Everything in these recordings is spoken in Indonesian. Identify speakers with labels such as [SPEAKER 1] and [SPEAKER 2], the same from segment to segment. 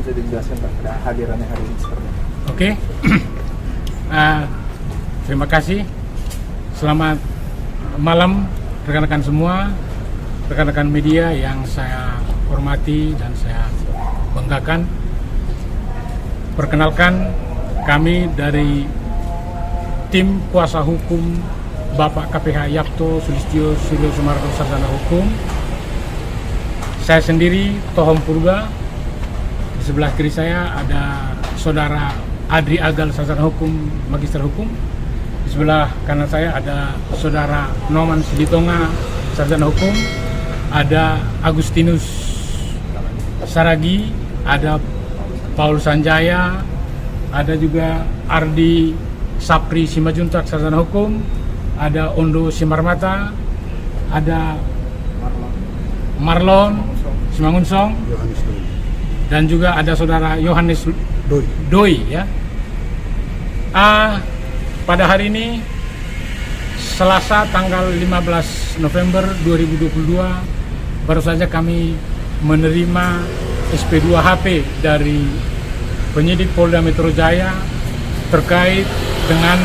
[SPEAKER 1] bisa dijelaskan Pak kehadirannya hari ini seperti apa?
[SPEAKER 2] Oke. Terima kasih. Selamat malam rekan-rekan semua, rekan-rekan media yang saya hormati dan saya banggakan. Perkenalkan, kami dari tim kuasa hukum Bapak KPH Yapto Sulistyo Suryo Sumarto Sarjana Hukum. Saya sendiri Tohom Purba. Di sebelah kiri saya ada Saudara Adri Agal Sarjana Hukum, Magister Hukum. Di sebelah kanan saya ada Saudara Noman Siditonga Sarjana Hukum. Ada Agustinus Saragi, ada Paul Sanjaya, ada juga Ardi Sapri Simajuntak Sarjana Hukum, ada Ondo Simarmata, ada Marlon Simangunsong, dan juga ada Saudara Yohanes Doi ya. Pada hari ini Selasa tanggal 15 November 2022 baru saja kami menerima SP2 HP dari penyidik Polda Metro Jaya terkait dengan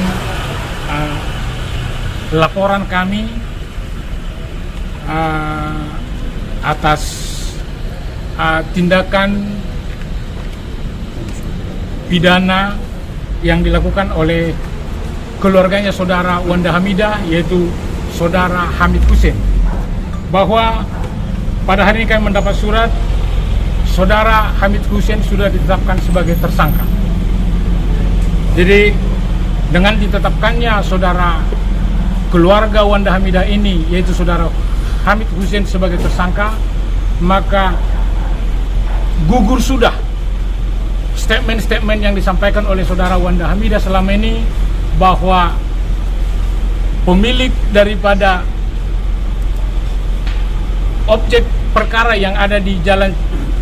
[SPEAKER 2] laporan kami atas tindakan pidana yang dilakukan oleh keluarganya Saudara Wanda Hamidah, yaitu Saudara Hamid Hussein, bahwa pada hari ini kami mendapat surat Saudara Hamid Hussein sudah ditetapkan sebagai tersangka. Jadi dengan ditetapkannya saudara keluarga Wanda Hamidah ini, yaitu Saudara Hamid Hussein sebagai tersangka, maka gugur sudah statement-statement yang disampaikan oleh Saudara Wanda Hamidah selama ini bahwa pemilik daripada objek perkara yang ada di Jalan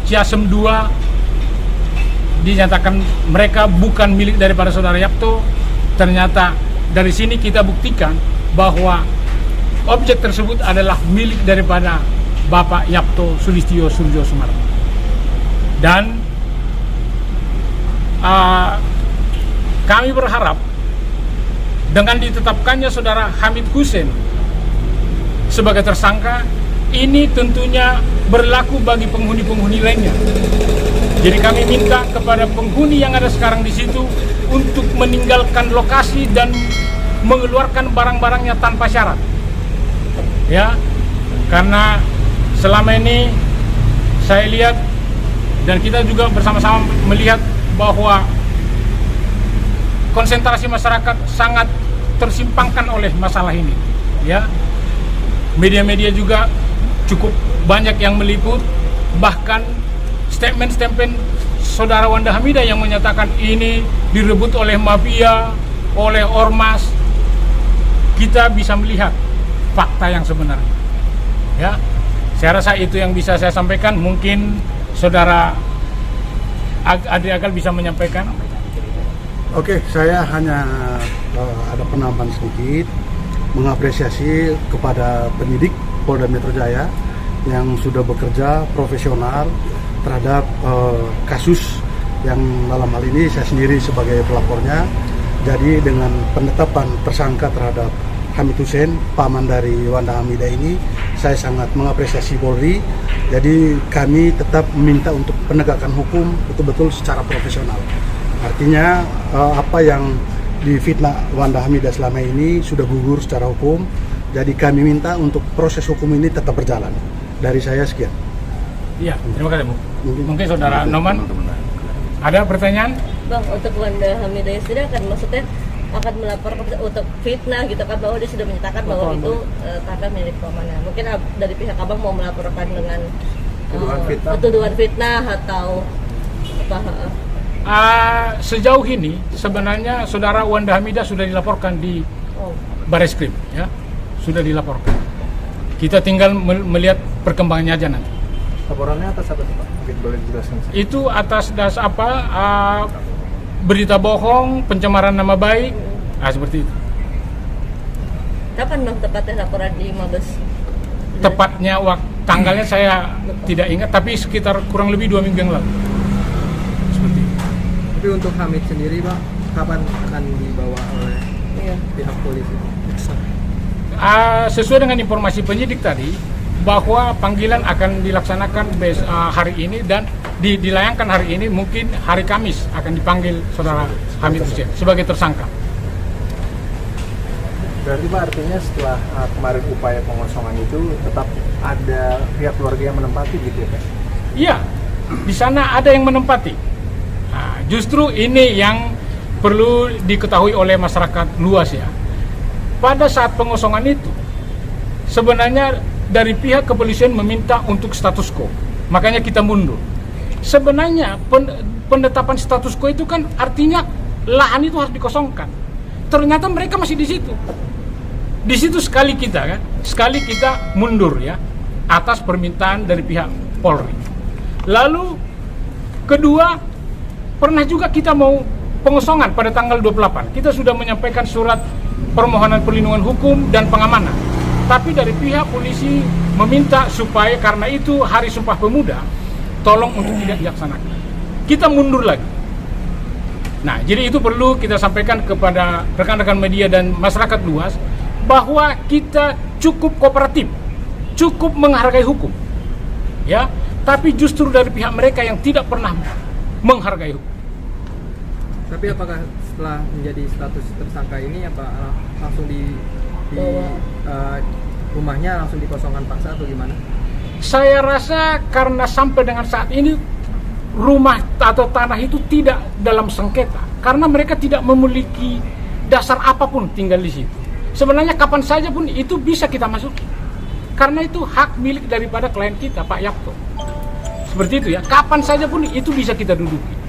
[SPEAKER 2] Ciasem 2 dinyatakan mereka bukan milik daripada Saudara Yapto. Ternyata dari sini kita buktikan bahwa objek tersebut adalah milik daripada Bapak Yapto Sulistyo Suryo Sumarto. Dan kami berharap dengan ditetapkannya Saudara Hamid Hussein sebagai tersangka, ini tentunya berlaku bagi penghuni-penghuni lainnya. Jadi kami minta kepada penghuni yang ada sekarang di situ untuk meninggalkan lokasi dan mengeluarkan barang-barangnya tanpa syarat. Ya, karena selama ini saya lihat dan kita juga bersama-sama melihat bahwa konsentrasi masyarakat sangat tersimpangkan oleh masalah ini. Ya, media-media juga cukup banyak yang meliput, bahkan statement-statement Saudara Wanda Hamidah yang menyatakan ini direbut oleh mafia, oleh ormas. Kita bisa melihat fakta yang sebenarnya. Ya, saya rasa itu yang bisa saya sampaikan. Mungkin Saudara Adri Agal bisa menyampaikan.
[SPEAKER 3] Oke, saya hanya ada penambahan sedikit, mengapresiasi kepada penyidik Polda Metro Jaya yang sudah bekerja profesional terhadap kasus yang dalam hal ini saya sendiri sebagai pelapornya. Jadi dengan penetapan tersangka terhadap Hamid Hussein, paman dari Wanda Hamidah ini, saya sangat mengapresiasi Polri. Jadi kami tetap meminta untuk penegakan hukum betul-betul secara profesional. Artinya apa yang difitnah Wanda Hamidah selama ini sudah gugur secara hukum. Jadi kami minta untuk proses hukum ini tetap berjalan. Dari saya sekian.
[SPEAKER 2] Iya, terima kasih Bu. Mungkin Saudara Noman ada pertanyaan?
[SPEAKER 4] Bang, untuk Wanda Hamidah sendiri kan maksudnya akan melapor untuk fitnah gitu kan, bahwa dia sudah menyatakan bahwa itu tanah milik pemanah. Mungkin dari pihak Abang mau melaporkan dengan tuduhan fitnah atau apa?
[SPEAKER 2] Sejauh ini sebenarnya Saudara Wanda Hamidah sudah dilaporkan di Bareskrim, ya, sudah dilaporkan. Kita tinggal melihat perkembangannya aja nanti.
[SPEAKER 1] Laporannya atas apa Pak? Mungkin boleh dijelaskan.
[SPEAKER 2] Itu atas dasar apa? Berita bohong, pencemaran nama baik, seperti itu.
[SPEAKER 4] Kapan Bang tepatnya laporan di Mabes?
[SPEAKER 2] Tepatnya tanggalnya saya tidak ingat, tapi sekitar kurang lebih 2 minggu yang lalu.
[SPEAKER 5] Tapi untuk Hamid sendiri Pak, kapan akan dibawa oleh
[SPEAKER 4] Iya.
[SPEAKER 5] pihak polisi?
[SPEAKER 2] Sesuai dengan informasi penyidik tadi, bahwa panggilan akan dilaksanakan hari ini dan dilayangkan hari ini, mungkin hari Kamis akan dipanggil saudara Hamid Hussein sebagai tersangka.
[SPEAKER 1] Berarti Pak, artinya setelah kemarin upaya pengosongan itu tetap ada pihak keluarga yang menempati gitu ya Pak?
[SPEAKER 2] Iya, di sana ada yang menempati. Nah, justru ini yang perlu diketahui oleh masyarakat luas ya. Pada saat pengosongan itu, sebenarnya dari pihak kepolisian meminta untuk status quo. Makanya kita mundur. Sebenarnya penetapan status quo itu kan artinya lahan itu harus dikosongkan. Ternyata mereka masih di situ. Di situ sekali kita mundur ya atas permintaan dari pihak Polri. Lalu kedua, pernah juga kita mau pengosongan pada tanggal 28. Kita sudah menyampaikan surat permohonan perlindungan hukum dan pengamanan. Tapi dari pihak polisi meminta supaya karena itu Hari Sumpah Pemuda, tolong untuk tidak dilaksanakan. Kita mundur lagi. Nah, jadi itu perlu kita sampaikan kepada rekan-rekan media dan masyarakat luas bahwa kita cukup kooperatif, cukup menghargai hukum. Ya, tapi justru dari pihak mereka yang tidak pernah menghargai hukum.
[SPEAKER 5] Tapi apakah setelah menjadi status tersangka ini apa langsung rumahnya langsung dikosongkan paksa atau gimana?
[SPEAKER 2] Saya rasa karena sampai dengan saat ini rumah atau tanah itu tidak dalam sengketa karena mereka tidak memiliki dasar apapun tinggal di situ. Sebenarnya kapan saja pun itu bisa kita masuki karena itu hak milik daripada klien kita, Pak Yapto. Seperti itu ya, kapan saja pun itu bisa kita duduki.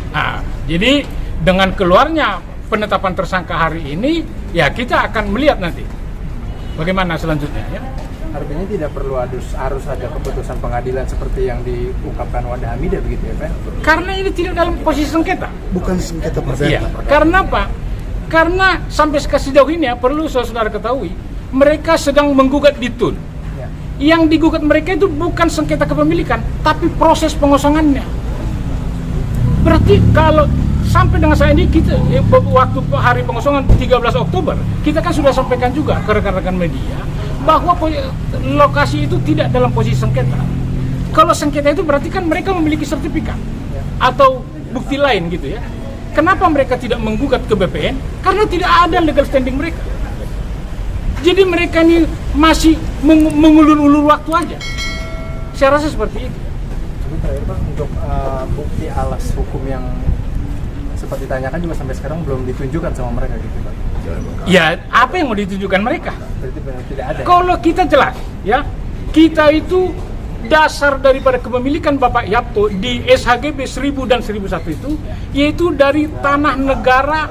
[SPEAKER 2] Nah, jadi dengan keluarnya penetapan tersangka hari ini, ya kita akan melihat nanti bagaimana selanjutnya ya.
[SPEAKER 1] Artinya tidak perlu harus ada keputusan pengadilan seperti yang diungkapkan Wadah Hamidah begitu ya Pak?
[SPEAKER 2] Karena ini tidak dalam posisi sengketa.
[SPEAKER 3] Bukan sengketa perdata.
[SPEAKER 2] Iya. Karena apa? Karena sampai sejauh ini ya perlu saudara ketahui, mereka sedang menggugat di TUN.
[SPEAKER 1] Ya.
[SPEAKER 2] Yang digugat mereka itu bukan sengketa kepemilikan, tapi proses pengosongannya. Berarti kalau sampai dengan saat ini kita waktu hari pengosongan 13 Oktober, kita kan sudah sampaikan juga ke rekan-rekan media bahwa lokasi itu tidak dalam posisi sengketa. Kalau sengketa itu berarti kan mereka memiliki sertifikat atau bukti lain gitu ya. Kenapa mereka tidak menggugat ke BPN? Karena tidak ada legal standing mereka. Jadi mereka ini masih mengulur-ulur waktu aja. Saya rasa seperti itu.
[SPEAKER 1] Tapi terakhir Pak, untuk bukti alas hukum yang sempat ditanyakan juga sampai sekarang belum ditunjukkan sama mereka gitu Pak?
[SPEAKER 2] Ya, apa yang mau ditunjukkan mereka?
[SPEAKER 1] Berarti tidak ada.
[SPEAKER 2] Kalau kita jelas, ya, kita itu dasar daripada kepemilikan Bapak Yapto di SHGB 1000 dan 1001 itu, yaitu dari tanah negara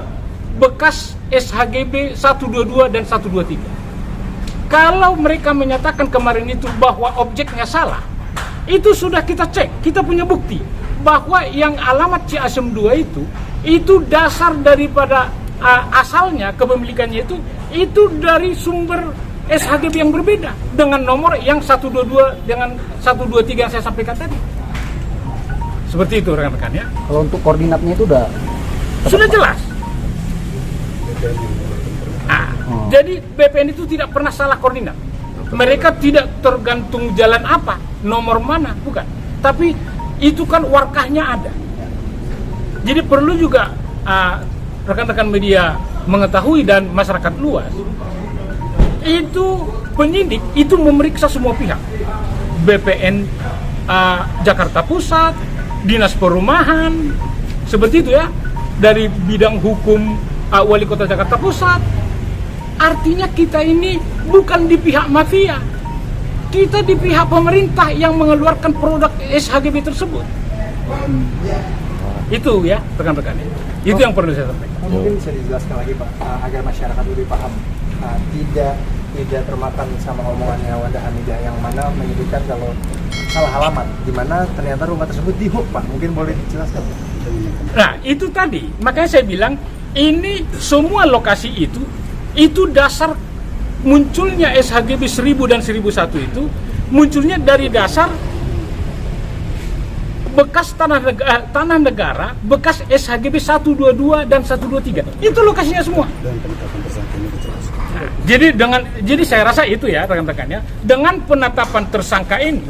[SPEAKER 2] bekas SHGB 122 dan 123. Kalau mereka menyatakan kemarin itu bahwa objeknya salah, itu sudah kita cek, kita punya bukti bahwa yang alamat Ciasem 2 itu dasar daripada asalnya kepemilikannya itu dari sumber SHGB yang berbeda dengan nomor yang 122 dengan 123 yang saya sampaikan tadi. Seperti itu rekan-rekan ya.
[SPEAKER 6] Kalau untuk koordinatnya itu
[SPEAKER 2] sudah jelas. Jadi BPN itu tidak pernah salah koordinat. Mereka tidak tergantung jalan apa, nomor mana, bukan. Tapi itu kan warkahnya ada. Jadi perlu juga rekan-rekan media mengetahui dan masyarakat luas, itu penyidik itu memeriksa semua pihak, BPN Jakarta Pusat, Dinas Perumahan, seperti itu ya, dari bidang hukum Wali Kota Jakarta Pusat. Artinya kita ini bukan di pihak mafia, kita di pihak pemerintah yang mengeluarkan produk SHGB tersebut. Itu ya rekan-rekan, itu yang perlu saya sampaikan.
[SPEAKER 1] Mungkin bisa dijelaskan lagi Pak, agar masyarakat lebih paham, tidak termakan sama omongannya Wadah Hamidah yang mana menyebutkan kalau salah alamat, di mana ternyata rumah tersebut di Hook Pak. Mungkin boleh dijelaskan Pak?
[SPEAKER 2] Nah itu tadi, makanya saya bilang ini semua lokasi itu dasar munculnya SHGB 1000 dan 1001 itu munculnya dari dasar bekas tanah negara, bekas SHGB 122 dan 123. Itu lokasinya semua.
[SPEAKER 3] Dan penetapan tersangka ini dijelaskan.
[SPEAKER 2] Jadi saya rasa itu ya rekan-rekan ya. Dengan penetapan tersangka ini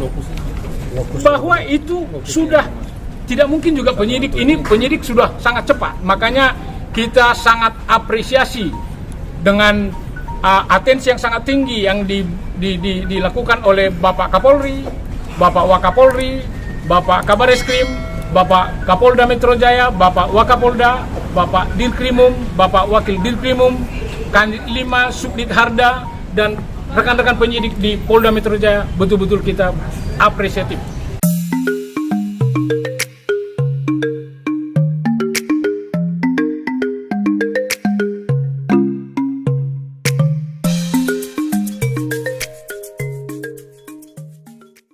[SPEAKER 2] bahwa itu sudah tidak mungkin juga penyidik sudah sangat cepat. Makanya kita sangat apresiasi dengan atensi yang sangat tinggi yang dilakukan oleh Bapak Kapolri, Bapak Wakapolri, Bapak Kabar Eskrim, Bapak Kapolda Metro Jaya, Bapak Wakapolda, Bapak Dirkrimum, Bapak Wakil Dirkrimum, Kanit 5 Subdit Harda, dan rekan-rekan penyidik di Polda Metro Jaya. Betul-betul kita apresiatif